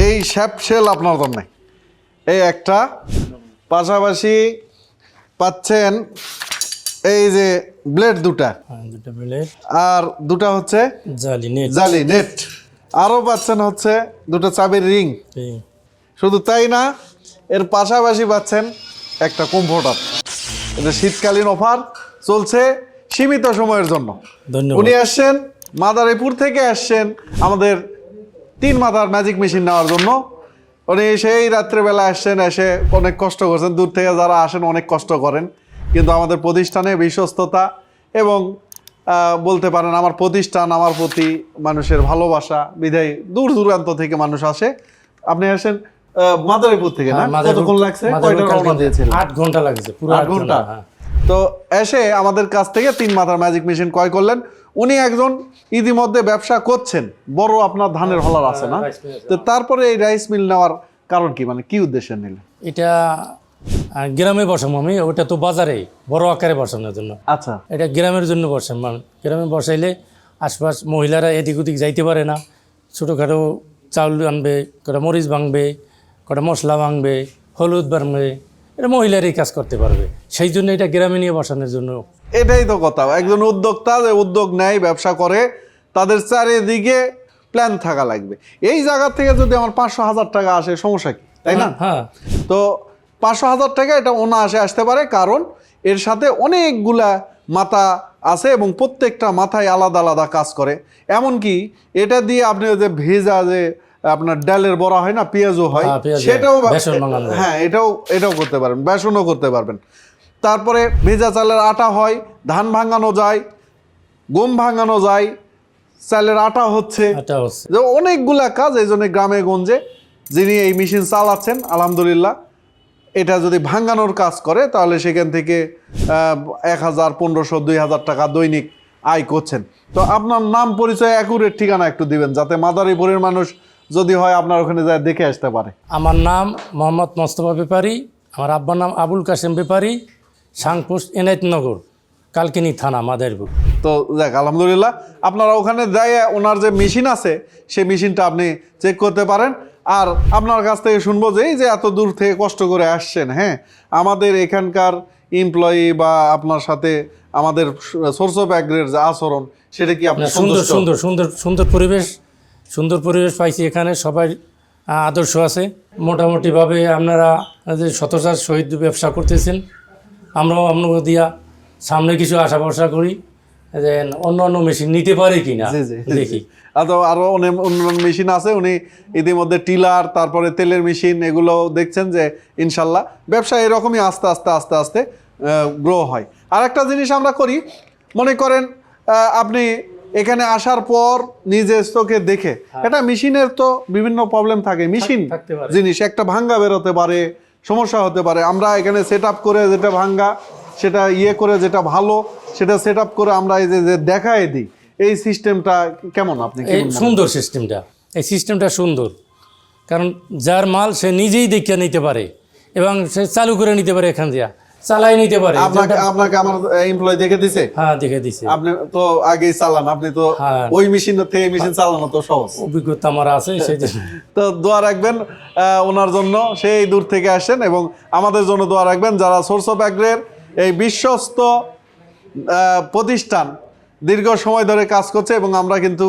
এই শ্যাপশেল আপনার জন্য এই একটা, পাশাপাশি পাচ্ছেন এই যে ব্লেড দুটা, দুটো ব্লেড আর দুটা হচ্ছে জালি নেট, আরও পাচ্ছেন হচ্ছে দুটো চাবির রিং। শুধু তাই না, এর পাশাপাশি পাচ্ছেন একটা কমফোর্টার। এটা শীতকালীন অফার চলছে সীমিত সময়ের জন্য। উনি আসছেন মাদারীপুর থেকে, আসছেন আমাদের 3 মাথার ম্যাজিক মেশিন নেওয়ার জন্য। উনি সেই রাত্রেবেলা আসছেন, এসে অনেক কষ্ট করছেন। দূর থেকে যারা আসেন অনেক কষ্ট করেন, কিন্তু আমাদের প্রতিষ্ঠানে বিশ্বস্ততা এবং বলতে পারেন আমার প্রতিষ্ঠান, আমার প্রতি মানুষের ভালোবাসা বিধায় দূর দূরান্ত থেকে মানুষ আসে। আপনি আসেন মাদারীপুর থেকে না? কতক্ষণ লাগছে? 8 ঘন্টা লাগছে, পুরো 8 ঘন্টা। তো এসে আমাদের কাছ থেকে 3 মাথার ম্যাজিক মেশিন ক্রয় করলেন। উনি একজন ইতিমধ্যে ব্যবসা করছেন, বড় আপনার ধানের হলার আছে না? তো তারপরে এই রাইস মিল নেওয়ার কারণ কি, মানে কি উদ্দেশ্যে নিলেন? এটা গ্রামে বসাম আমি, ওটা তো বাজারে বড় আকারে বসানোর জন্য। আচ্ছা, এটা গ্রামের জন্য বসাম। গ্রামে বসাইলে আশপাশ মহিলারা এদিক ওদিক যাইতে পারে না, ছোটোখাটো চাউল আনবে, কটা মরিচ ভাঙবে, কটা মশলা ভাঙবে, হলুদ ভাঙবে, এটা মহিলারই কাজ করতে পারবে। সেই জন্য এটা গ্রামে নিয়ে বসানোর জন্য। এটাই তো কথা, একজন উদ্যোক্তা যে উদ্যোগ নেয়, ব্যবসা করে, তাদের চারিদিকে প্ল্যান থাকা লাগবে। এই জায়গা থেকে যদি আমার 500,000 টাকা আসে, সমস্যা কি, তাই না? হ্যাঁ, তো 500,000 টাকা এটা অনায়াসে আসতে পারে, কারণ এর সাথে অনেকগুলা মাথা আছে এবং প্রত্যেকটা মাথায় আলাদা আলাদা কাজ করে। এমনকি এটা দিয়ে আপনি যে ভেজা যে আপনার ডালের বড়া হয় না, পেঁয়াজও হয়, সেটাও হ্যাঁ এটাও করতে পারবেন, বেসনও করতে পারবেন। তারপরে ভেজা চালের আটা হয়, ধান ভাঙানো যায়, গম ভাঙানো যায়, চালের আটা হচ্ছে, যে অনেকগুলা কাজ। এই জন্য গ্রামে গঞ্জে যিনি এই মেশিন চালাচ্ছেন, আলহামদুলিল্লাহ, এটা যদি ভাঙানোর কাজ করে তাহলে সেখান থেকে 1,000, 1,500, 2,000 টাকা দৈনিক আয় করছেন। তো আপনার নাম, পরিচয়, অ্যাকুরেট ঠিকানা একটু দিবেন, যাতে মাদারীপুরের মানুষ যদি হয় আপনার ওখানে যায় দেখে আসতে পারে। আমার নাম মোহাম্মদ মোস্তফা ব্যাপারী, আমার আব্বার নাম আবুল কাশেম ব্যাপারী, সাংপোস্ট এনায়েতনগর, কালকিনি থানা, মাদারীপুর। তো দেখ, আলহামদুলিল্লাহ, আপনারা ওখানে যায় ওনার যে মেশিন আছে সেই মেশিনটা আপনি চেক করতে পারেন। আর আপনার কাছ থেকে শুনবো যে এই যে এত দূর থেকে কষ্ট করে আসছেন, হ্যাঁ, আমাদের এখানকার এমপ্লয়ি বা আপনার সাথে আমাদের সোর্স অফ অ্যাগ্রির যে আচরণ, সেটা কি আপনার সুন্দর পরিবেশ পাইছি এখানে। সবাই আদর্শ আছে মোটামুটিভাবে। আপনারা যে সততার সহিত ব্যবসা করতেছেন, আমরাও আপনাকে দিয়া সামনে কিছু আশা ভরসা করি যে অন্য মেশিন নিতে পারে কিনা দেখি। আরো অনেক অন্য মেশিন আছে, উনি ইতিমধ্যে টিলার, তারপরে তেলের মেশিন, এগুলো দেখছেন যে ইনশাল্লাহ ব্যবসা এরকমই আস্তে আস্তে আস্তে আস্তে গ্রো হয়। আর একটা জিনিস আমরা করি, মনে করেন আপনি এখানে আসার পর নিজের চোখে দেখে, এটা মেশিনের তো বিভিন্ন প্রবলেম থাকে, মেশিন জিনিস একটা ভাঙ্গা বেরোতে পারে, সমস্যা হতে পারে। আমরা এখানে সেট আপ করে যেটা ভাঙ্গা সেটা করে যেটা ভালো সেটা সেট আপ করে আমরা এই যে দেখায় দিই। এই সিস্টেমটা কেমন, আপনি সুন্দর এই সিস্টেমটা সুন্দর, কারণ যার মাল সে নিজেই দেখে নিতে পারে এবং সে চালু করে নিতে পারে, এখান দিয়ে চালাই নিতে পারে। আপনাকে আমার এমপ্লয়ি দেখে দিছে? হ্যাঁ, দেখে দিছে। আপনি তো আগেই চালান, আপনি তো ওই মেশিন থেকে মেশিন চালানো তো সহজ, অভিজ্ঞতা আমার আছে, সেই জন্য। তো দোয়া রাখবেন ওনার জন্য, সেই দূর থেকে আসেন, এবং আমাদের জন্য দোয়া রাখবেন, যারা সোর্স অফ অ্যাগ্রির এই বিশ্বস্ত প্রতিষ্ঠান দীর্ঘ সময় ধরে কাজ করছে। এবং আমরা কিন্তু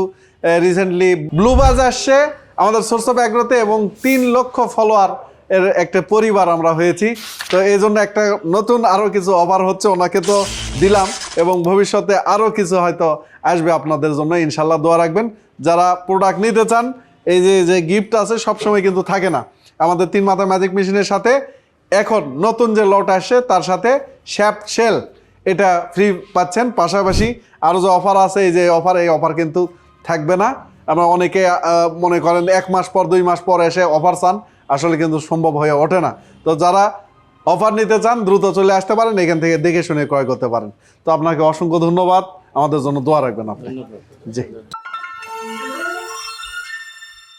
রিসেন্টলি ব্লুবাজ আসছে আমাদের সোর্স অফ অ্যাগ্রোতে, এবং 3 লক্ষ ফলোয়ার এর একটা পরিবার আমরা হয়েছি। তো এই জন্য একটা নতুন আরও কিছু অফার হচ্ছে, ওনাকে তো দিলাম, এবং ভবিষ্যতে আরও কিছু হয়তো আসবে আপনাদের জন্য, ইনশাল্লাহ দোয়া রাখবেন। যারা প্রোডাক্ট নিতে চান, এই যে গিফট আছে সবসময় কিন্তু থাকে না। আমাদের 3 মাথা ম্যাজিক মেশিনের সাথে এখন নতুন যে লট আসছে তার সাথে শ্যাপশেল এটা ফ্রি পাচ্ছেন। পাশাপাশি আরও যে অফার আছে, এই অফার কিন্তু থাকবে না। আমরা অনেকে মনে করেন 1 মাস পর 2 মাস পর এসে অফার চান, আসলে কিন্তু সম্ভব হয়ে ওঠে না। তো যারা অফার নিতে চান দ্রুত চলে আসতে পারেন, এখান থেকে দেখে শুনে ক্রয় করতে পারেন। তো আপনাকে অসংখ্য ধন্যবাদ, আমাদের জন্য দোয়া রাখবেন আপনি। জি।